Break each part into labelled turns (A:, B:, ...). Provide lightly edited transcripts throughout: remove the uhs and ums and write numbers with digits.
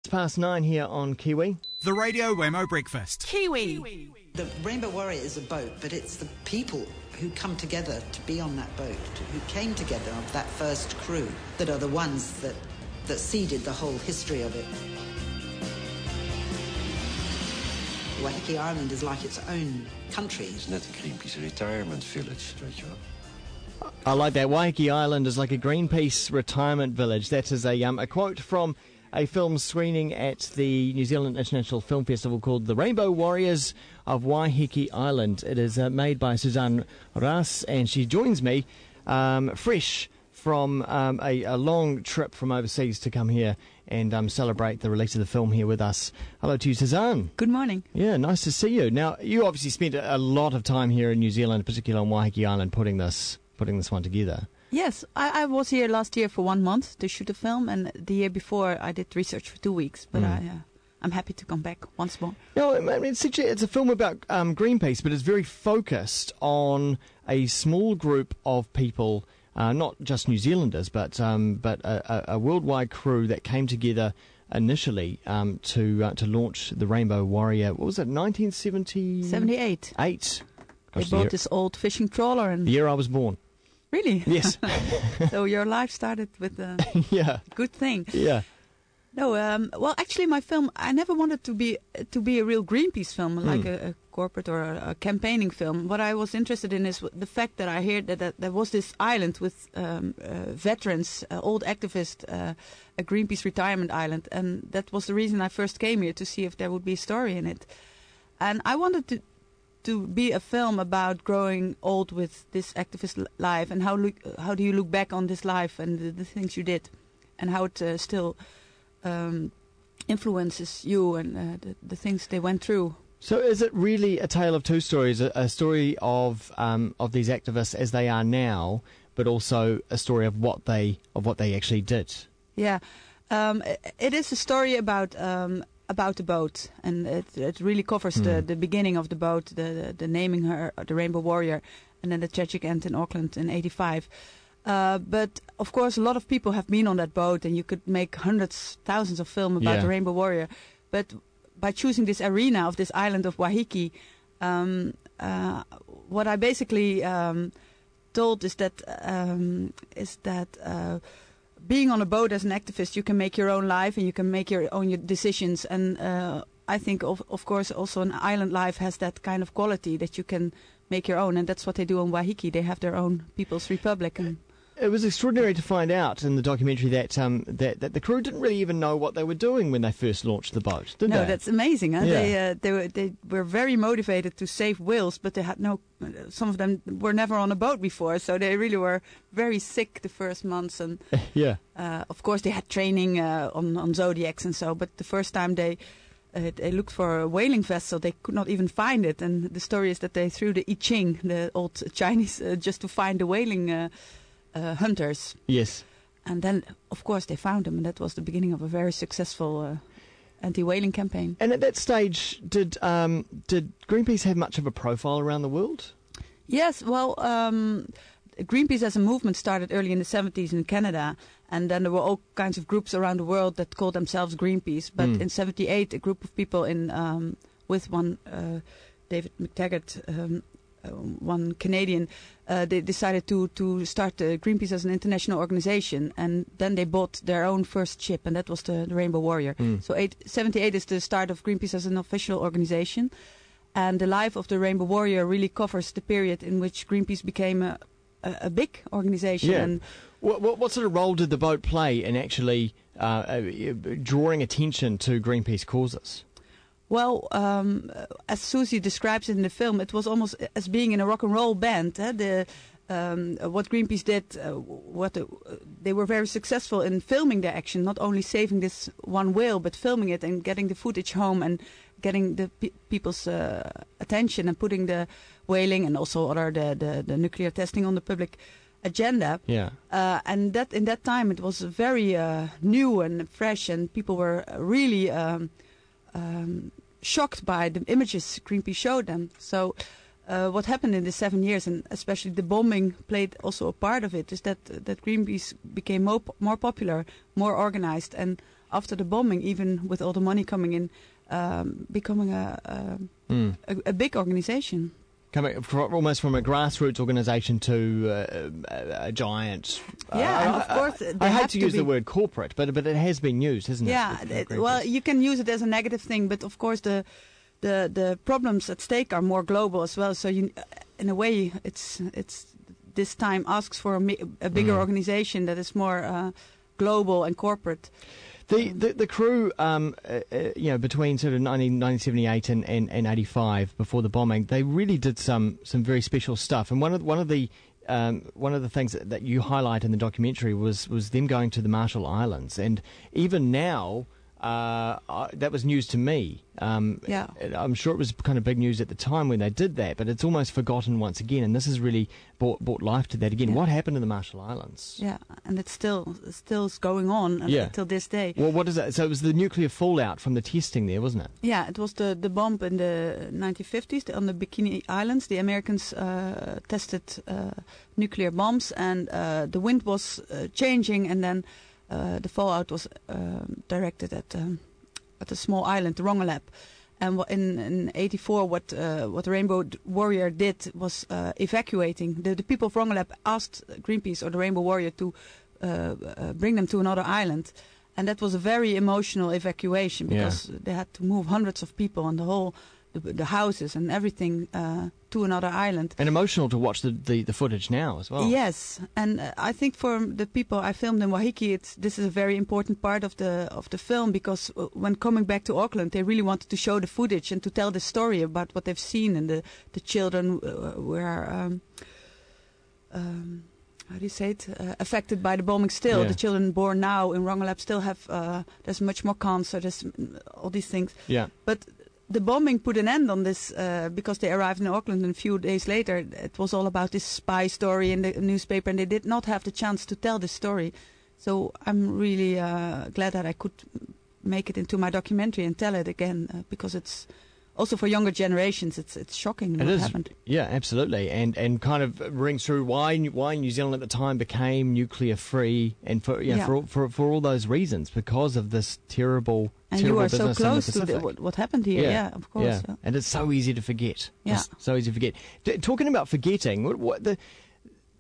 A: 9:05 here on Kiwi.
B: The Radio Wammo Breakfast.
C: Kiwi.
D: The Rainbow Warrior is a boat, but it's the people who come together to be on that boat, who came together of that first crew, that are the ones that seeded the whole history of it. Waiheke Island is like its own country.
E: It's not a Greenpeace retirement village, weet je wel.
A: I like that. Waiheke Island is like a Greenpeace retirement village. That is a quote from a film screening at the New Zealand International Film Festival called The Rainbow Warriors of Waiheke Island. It is made by Susanne Raes, and she joins me fresh from a long trip from overseas to come here and celebrate the release of the film here with us. Hello to you, Susanne.
C: Good morning.
A: Yeah, nice to see you. Now, you obviously spent a lot of time here in New Zealand, particularly on Waiheke Island, putting this one together.
C: Yes, I was here last year for 1 month to shoot a film, and the year before I did research for 2 weeks, but I'm happy to come back once more.
A: No, I mean, it's a film about Greenpeace, but it's very focused on a small group of people, not just New Zealanders, but a worldwide crew that came together initially to launch the Rainbow Warrior. What was it, 1978?
C: 78. They
A: Gosh,
C: bought this old fishing trawler. And
A: the year I was born.
C: Really?
A: Yes.
C: So your life started with a good thing.
A: Yeah.
C: No, well, actually, my film, I never wanted to be a real Greenpeace film, like a corporate or a campaigning film. What I was interested in is the fact that I heard that there was this island with veterans, old activists, a Greenpeace retirement island, and that was the reason I first came here, to see if there would be a story in it. And I wanted to be a film about growing old with this activist life, and how do you look back on this life and the things you did, and how it still influences you and the things they went through.
A: So is it really a tale of two stories, a story of these activists as they are now, but also a story of what they actually did? Yeah,
C: it is a story about the boat, and it really covers the beginning of the boat, the naming her the Rainbow Warrior, and then the tragic end in Auckland in '85. But of course, a lot of people have been on that boat, and you could make hundreds, thousands of films about the Rainbow Warrior. But by choosing this arena of this island of Waheki, what I basically told is that being on a boat as an activist, you can make your own life and you can make your own decisions. And I think, of course, also an island life has that kind of quality that you can make your own. And that's what they do on Waiheke. They have their own People's Republic. And
A: it was extraordinary to find out in the documentary that that the crew didn't really even know what they were doing when they first launched the boat, did they?
C: No, that's amazing. Huh?
A: Yeah.
C: They were very motivated to save whales, but they had some of them were never on a boat before, so they really were very sick the first months. And of course they had training on Zodiacs and so, but the first time they looked for a whaling vessel, they could not even find it. And the story is that they threw the I Ching, the old Chinese, just to find the whaling hunters.
A: Yes.
C: And then, of course, they found them, and that was the beginning of a very successful anti-whaling campaign.
A: And at that stage, did Greenpeace have much of a profile around the world?
C: Yes, well, Greenpeace as a movement started early in the 70s in Canada, and then there were all kinds of groups around the world that called themselves Greenpeace. But in 78, a group of people with one David McTaggart, one Canadian, they decided to start Greenpeace as an international organization, and then they bought their own first ship, and that was the Rainbow Warrior. So 78 is the start of Greenpeace as an official organization, and the life of the Rainbow Warrior really covers the period in which Greenpeace became a big organization.
A: Yeah.
C: And
A: what sort of role did the boat play in actually drawing attention to Greenpeace causes?
C: Well, as Susie describes it in the film, it was almost as being in a rock and roll band. What Greenpeace did, they were very successful in filming their action, not only saving this one whale, but filming it and getting the footage home and getting the people's attention and putting the whaling and also the nuclear testing on the public agenda.
A: Yeah.
C: And that in that time it was very new and fresh, and people were really shocked by the images Greenpeace showed them. So what happened in the 7 years, and especially the bombing played also a part of it, is that Greenpeace became more popular, more organized, and after the bombing, even with all the money coming in, becoming a big organization.
A: Coming almost from a grassroots organisation to a giant.
C: And of course,
A: I hate to use the word corporate, but it has been used, hasn't it?
C: Yeah, well, you can use it as a negative thing, but of course the problems at stake are more global as well. So in a way, it's this time asks for a bigger organisation that is more global and corporate.
A: The crew, between sort of 1978 and 85, before the bombing, they really did some very special stuff. And one of the things that you highlight in the documentary was them going to the Marshall Islands. And even now, that was news to me. I'm sure it was kind of big news at the time when they did that, but it's almost forgotten once again. And this has really brought life to that again. What happened to the Marshall Islands?
C: Yeah, and it's still going on until this day.
A: Well, what is that? So it was the nuclear fallout from the testing there, wasn't it?
C: Yeah, it was the bomb in the 1950s on the Bikini Islands. The Americans tested nuclear bombs, and the wind was changing, and then the fallout was directed at a small island, the Rongelap. And in 84, what the Rainbow Warrior did was evacuating. The people of Rongelap asked Greenpeace or the Rainbow Warrior to bring them to another island. And that was a very emotional evacuation because they had to move hundreds of people and the houses and everything to another island. And
A: emotional to watch the footage now as well.
C: Yes, and I think for the people I filmed in Waheki, this is a very important part of the film, because when coming back to Auckland, they really wanted to show the footage and to tell the story about what they've seen, and the children were how do you say it? Affected by the bombing still.
A: Yeah.
C: The children born now in Rongelap still have there's much more cancer. There's all these things.
A: Yeah,
C: but the bombing put an end on this because they arrived in Auckland, and a few days later it was all about this spy story in the newspaper, and they did not have the chance to tell this story. So I'm really glad that I could make it into my documentary and tell it again, because it's also for younger generations. It's shocking what happened.
A: Yeah, absolutely, and kind of rings through why New Zealand at the time became nuclear free, and for all those reasons, because of this terrible.
C: And you are so
A: business
C: close to
A: what
C: happened here. Yeah, of course.
A: Yeah. And it's so easy to forget.
C: Yeah.
A: It's so easy to forget. Talking about forgetting,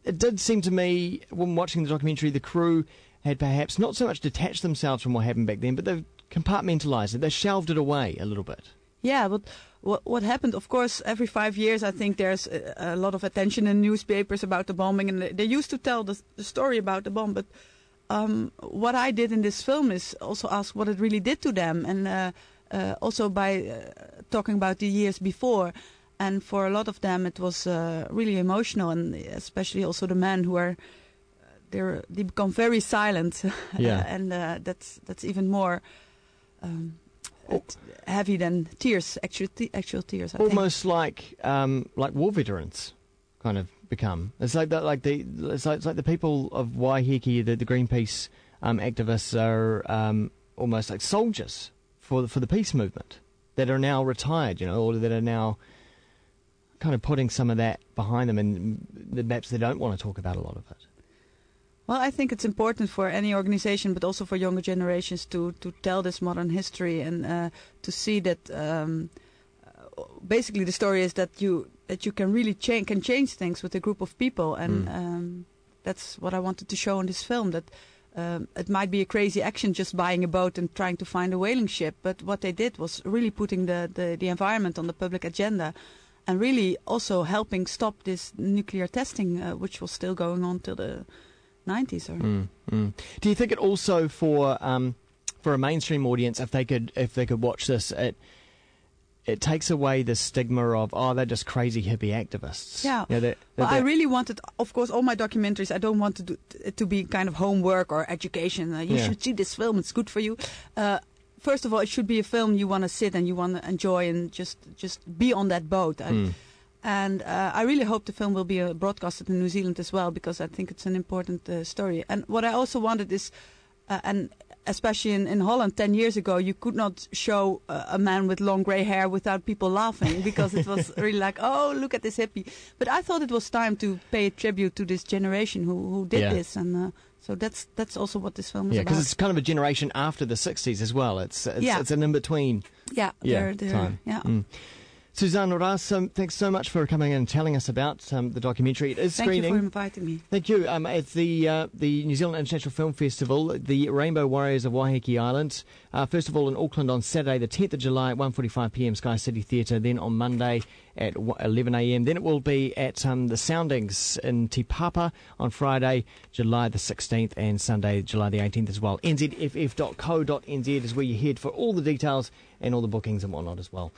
A: it did seem to me when watching the documentary, the crew had perhaps not so much detached themselves from what happened back then, but they've compartmentalised it. They shelved it away a little bit.
C: Yeah, but what happened, of course, every 5 years, I think there's a lot of attention in newspapers about the bombing, and they used to tell the story about the bomb, but what I did in this film is also ask what it really did to them, and also by talking about the years before. And for a lot of them, it was really emotional, and especially also the men who are they become very silent, and that's even more heavy than tears, actual tears. I
A: Almost
C: think.
A: like war veterans, kind of. Become. It's like that. It's like the people of Waiheke, the Greenpeace activists are almost like soldiers for the peace movement that are now retired, or that are now kind of putting some of that behind them, and perhaps they don't want to talk about a lot of it.
C: Well, I think it's important for any organization, but also for younger generations, to tell this modern history and to see that. Basically, the story is that you can really change things with a group of people, and that's what I wanted to show in this film. That it might be a crazy action just buying a boat and trying to find a whaling ship, but what they did was really putting the environment on the public agenda, and really also helping stop this nuclear testing, which was still going on till the 90s.
A: Do you think it also for a mainstream audience, if they could watch this, it takes away the stigma of, they're just crazy hippie activists.
C: Yeah. I really wanted, of course, all my documentaries, I don't want it to be kind of homework or education. You should see this film, it's good for you. First of all, it should be a film you want to sit and you want to enjoy and just be on that boat. And I really hope the film will be broadcasted in New Zealand as well, because I think it's an important story. And what I also wanted is, and especially in Holland 10 years ago, you could not show a man with long grey hair without people laughing, because it was really like, oh, look at this hippie. But I thought it was time to pay a tribute to this generation who did this, and So that's also what this film is
A: Yeah,
C: about.
A: because it's kind of a generation after the 60s as well. It's an in-between
C: they're,
A: time.
C: Yeah.
A: Susanne, Raes, thanks so much for coming in and telling us about the documentary. It is screening.
C: Thank you for inviting me.
A: Thank you. It's the New Zealand International Film Festival, the Rainbow Warriors of Waiheke Island. First of all in Auckland on Saturday, the 10th of July at 1:45pm, Sky City Theatre. Then on Monday at 11am. Then it will be at the Soundings in Te Papa on Friday, July the 16th, and Sunday, July the 18th as well. nzff.co.nz is where you head for all the details and all the bookings and whatnot as well.